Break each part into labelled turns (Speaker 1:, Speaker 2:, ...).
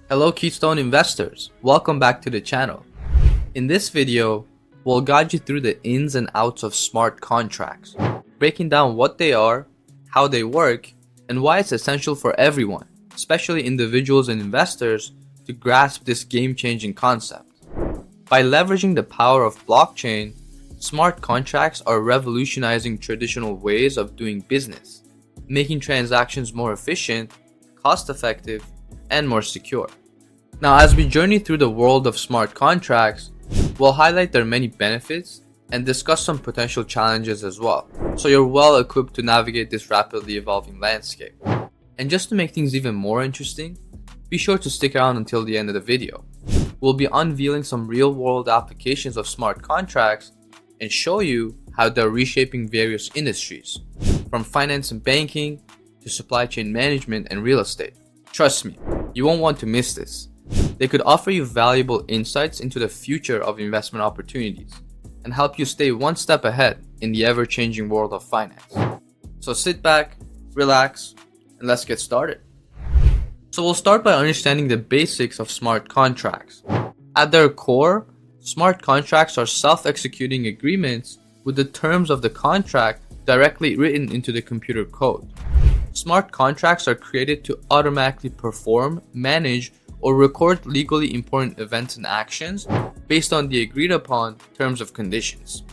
Speaker 1: Hello Keystone investors, welcome back to the channel. In this video, we'll guide you through the ins and outs of smart contracts, breaking down what they are, how they work, and why it's essential for everyone, especially individuals and investors, to grasp this game-changing concept. By leveraging the power of blockchain, smart contracts are revolutionizing traditional ways of doing business, making transactions more efficient, cost-effective, and more secure. Now, as we journey through the world of smart contracts, we'll highlight their many benefits and discuss some potential challenges as well, so you're well equipped to navigate this rapidly evolving landscape. And just to make things even more interesting, be sure to stick around until the end of the video. We'll be unveiling some real-world applications of smart contracts and show you how they're reshaping various industries, from finance and banking to supply chain management and real estate. Trust me, you won't want to miss this. They could offer you valuable insights into the future of investment opportunities and help you stay one step ahead in the ever-changing world of finance. So sit back, relax, and let's get started. So we'll start by understanding the basics of smart contracts. At their core, smart contracts are self-executing agreements with the terms of the contract directly written into the computer code. Smart contracts are created to automatically perform, manage, or record legally important events and actions based on the agreed upon terms of conditions.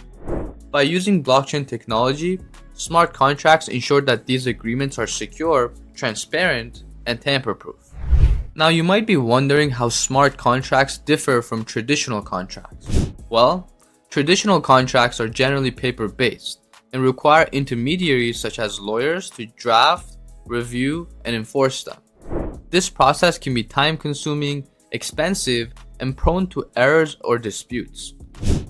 Speaker 1: By using blockchain technology, smart contracts ensure that these agreements are secure, transparent, and tamper-proof. Now, you might be wondering how smart contracts differ from traditional contracts. Well, traditional contracts are generally paper-based and require intermediaries such as lawyers to draft, review, and enforce them. This process can be time-consuming, expensive, and prone to errors or disputes.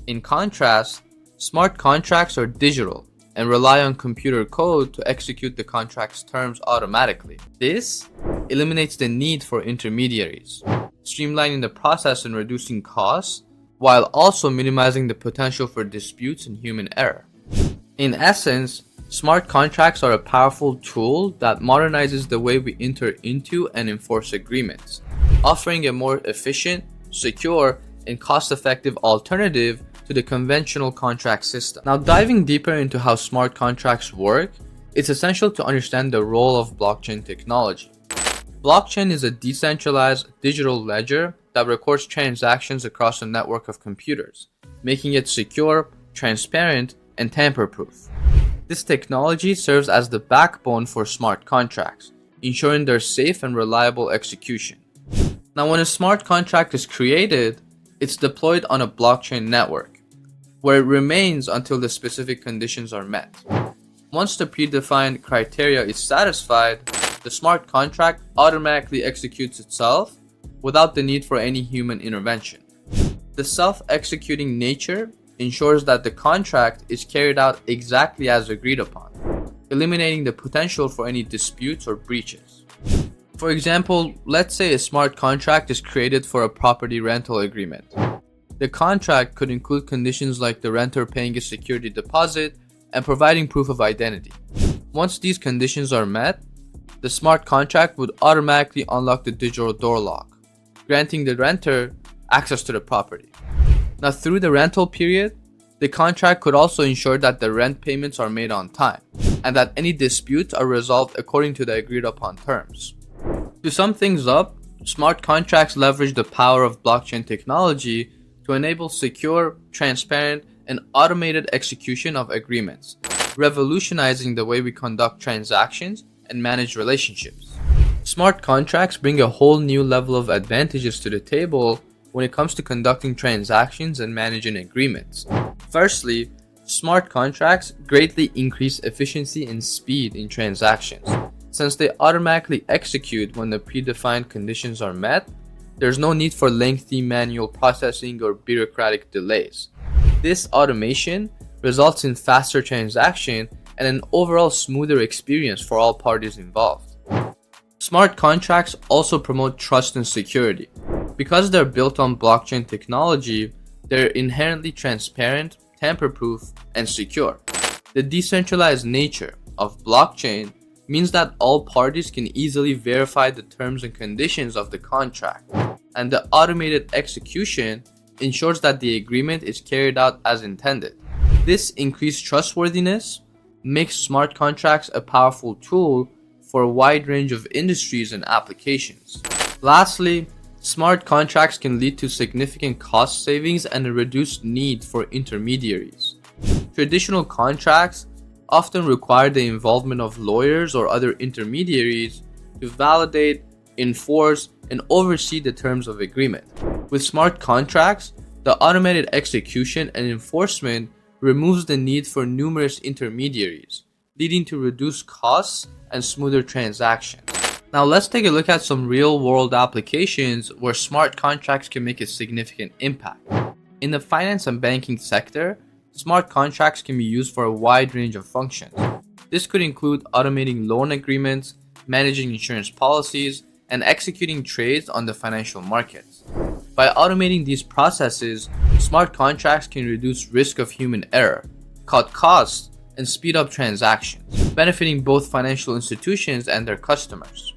Speaker 1: In contrast, smart contracts are digital and rely on computer code to execute the contract's terms automatically. This eliminates the need for intermediaries, streamlining the process and reducing costs, while also minimizing the potential for disputes and human error. In essence, smart contracts are a powerful tool that modernizes the way we enter into and enforce agreements, offering a more efficient, secure, and cost-effective alternative to the conventional contract system. Now, diving deeper into how smart contracts work, it's essential to understand the role of blockchain technology. Blockchain is a decentralized digital ledger that records transactions across a network of computers, making it secure, transparent, and tamper-proof. This technology serves as the backbone for smart contracts, ensuring their safe and reliable execution. Now, when a smart contract is created, it's deployed on a blockchain network, where it remains until the specific conditions are met. Once the predefined criteria is satisfied, the smart contract automatically executes itself without the need for any human intervention. The self-executing nature ensures that the contract is carried out exactly as agreed upon, eliminating the potential for any disputes or breaches. For example, let's say a smart contract is created for a property rental agreement. The contract could include conditions like the renter paying a security deposit and providing proof of identity. Once these conditions are met, the smart contract would automatically unlock the digital door lock, granting the renter access to the property. Now, through the rental period, the contract could also ensure that the rent payments are made on time and that any disputes are resolved according to the agreed upon terms. To sum things up, smart contracts leverage the power of blockchain technology to enable secure, transparent, and automated execution of agreements, revolutionizing the way we conduct transactions and manage relationships. Smart contracts bring a whole new level of advantages to the table when it comes to conducting transactions and managing agreements. Firstly, smart contracts greatly increase efficiency and speed in transactions. Since they automatically execute when the predefined conditions are met, there's no need for lengthy manual processing or bureaucratic delays. This automation results in faster transaction and an overall smoother experience for all parties involved. Smart contracts also promote trust and security. Because they're built on blockchain technology, they're inherently transparent, tamper-proof, and secure. The decentralized nature of blockchain means that all parties can easily verify the terms and conditions of the contract, and the automated execution ensures that the agreement is carried out as intended. This increased trustworthiness makes smart contracts a powerful tool for a wide range of industries and applications. Lastly, smart contracts can lead to significant cost savings and a reduced need for intermediaries. Traditional contracts often require the involvement of lawyers or other intermediaries to validate, enforce, and oversee the terms of agreement. With smart contracts, the automated execution and enforcement removes the need for numerous intermediaries, leading to reduced costs and smoother transactions. Now let's take a look at some real-world applications where smart contracts can make a significant impact. In the finance and banking sector, smart contracts can be used for a wide range of functions. This could include automating loan agreements, managing insurance policies, and executing trades on the financial markets. By automating these processes, smart contracts can reduce risk of human error, cut costs, and speed up transactions, benefiting both financial institutions and their customers.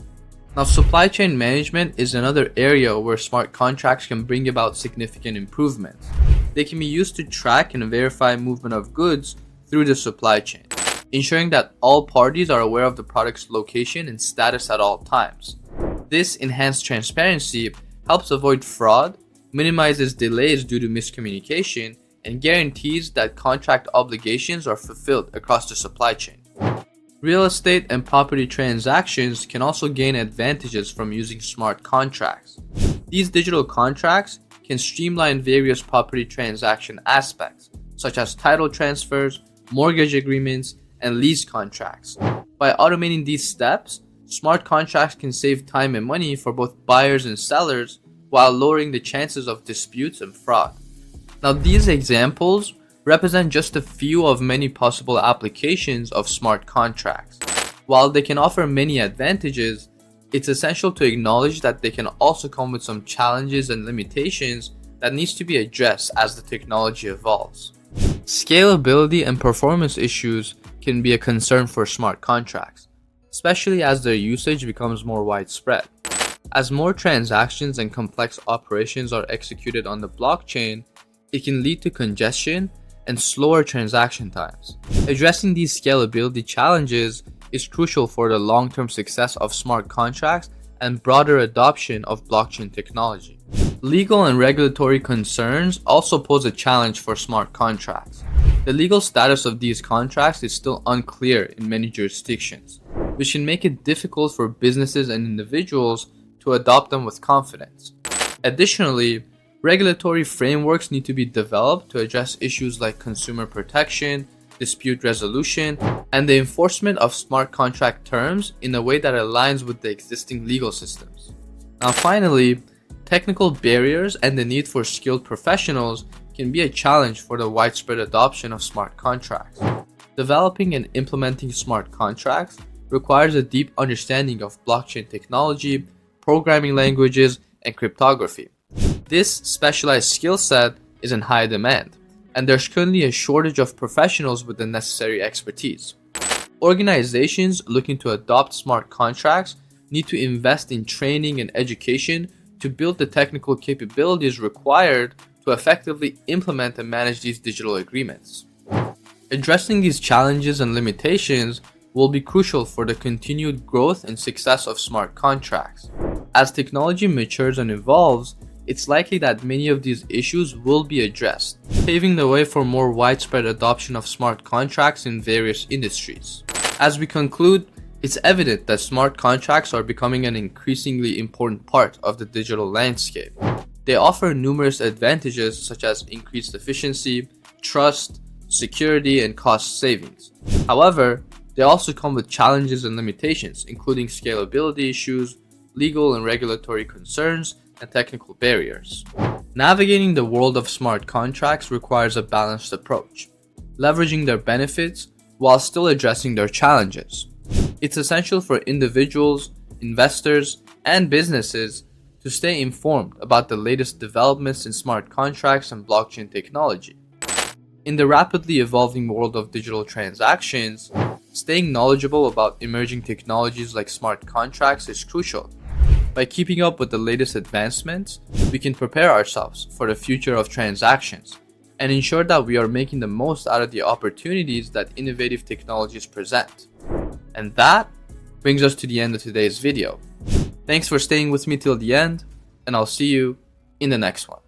Speaker 1: Now, supply chain management is another area where smart contracts can bring about significant improvements. They can be used to track and verify movement of goods through the supply chain, ensuring that all parties are aware of the product's location and status at all times. This enhanced transparency helps avoid fraud, minimizes delays due to miscommunication, and guarantees that contract obligations are fulfilled across the supply chain. Real estate and property transactions can also gain advantages from using smart contracts. These digital contracts can streamline various property transaction aspects, such as title transfers, mortgage agreements, and lease contracts. By automating these steps, smart contracts can save time and money for both buyers and sellers while lowering the chances of disputes and fraud. Now, these examples represent just a few of many possible applications of smart contracts. While they can offer many advantages, it's essential to acknowledge that they can also come with some challenges and limitations that needs to be addressed as the technology evolves. Scalability and performance issues can be a concern for smart contracts, especially as their usage becomes more widespread. As more transactions and complex operations are executed on the blockchain, it can lead to congestion and slower transaction times. Addressing these scalability challenges is crucial for the long-term success of smart contracts and broader adoption of blockchain technology. Legal and regulatory concerns also pose a challenge for smart contracts. The legal status of these contracts is still unclear in many jurisdictions, which can make it difficult for businesses and individuals to adopt them with confidence. Additionally, regulatory frameworks need to be developed to address issues like consumer protection, dispute resolution, and the enforcement of smart contract terms in a way that aligns with the existing legal systems. Now finally, technical barriers and the need for skilled professionals can be a challenge for the widespread adoption of smart contracts. Developing and implementing smart contracts requires a deep understanding of blockchain technology, programming languages, and cryptography. This specialized skill set is in high demand, and there's currently a shortage of professionals with the necessary expertise. Organizations looking to adopt smart contracts need to invest in training and education to build the technical capabilities required to effectively implement and manage these digital agreements. Addressing these challenges and limitations will be crucial for the continued growth and success of smart contracts. As technology matures and evolves, it's likely that many of these issues will be addressed, paving the way for more widespread adoption of smart contracts in various industries. As we conclude, it's evident that smart contracts are becoming an increasingly important part of the digital landscape. They offer numerous advantages such as increased efficiency, trust, security, and cost savings. However, they also come with challenges and limitations, including scalability issues, legal and regulatory concerns, and technical barriers. Navigating the world of smart contracts requires a balanced approach, leveraging their benefits while still addressing their challenges. It's essential for individuals, investors, and businesses to stay informed about the latest developments in smart contracts and blockchain technology. In the rapidly evolving world of digital transactions, Staying knowledgeable about emerging technologies like smart contracts is crucial. By keeping up with the latest advancements, we can prepare ourselves for the future of transactions and ensure that we are making the most out of the opportunities that innovative technologies present. And that brings us to the end of today's video. Thanks for staying with me till the end, and I'll see you in the next one.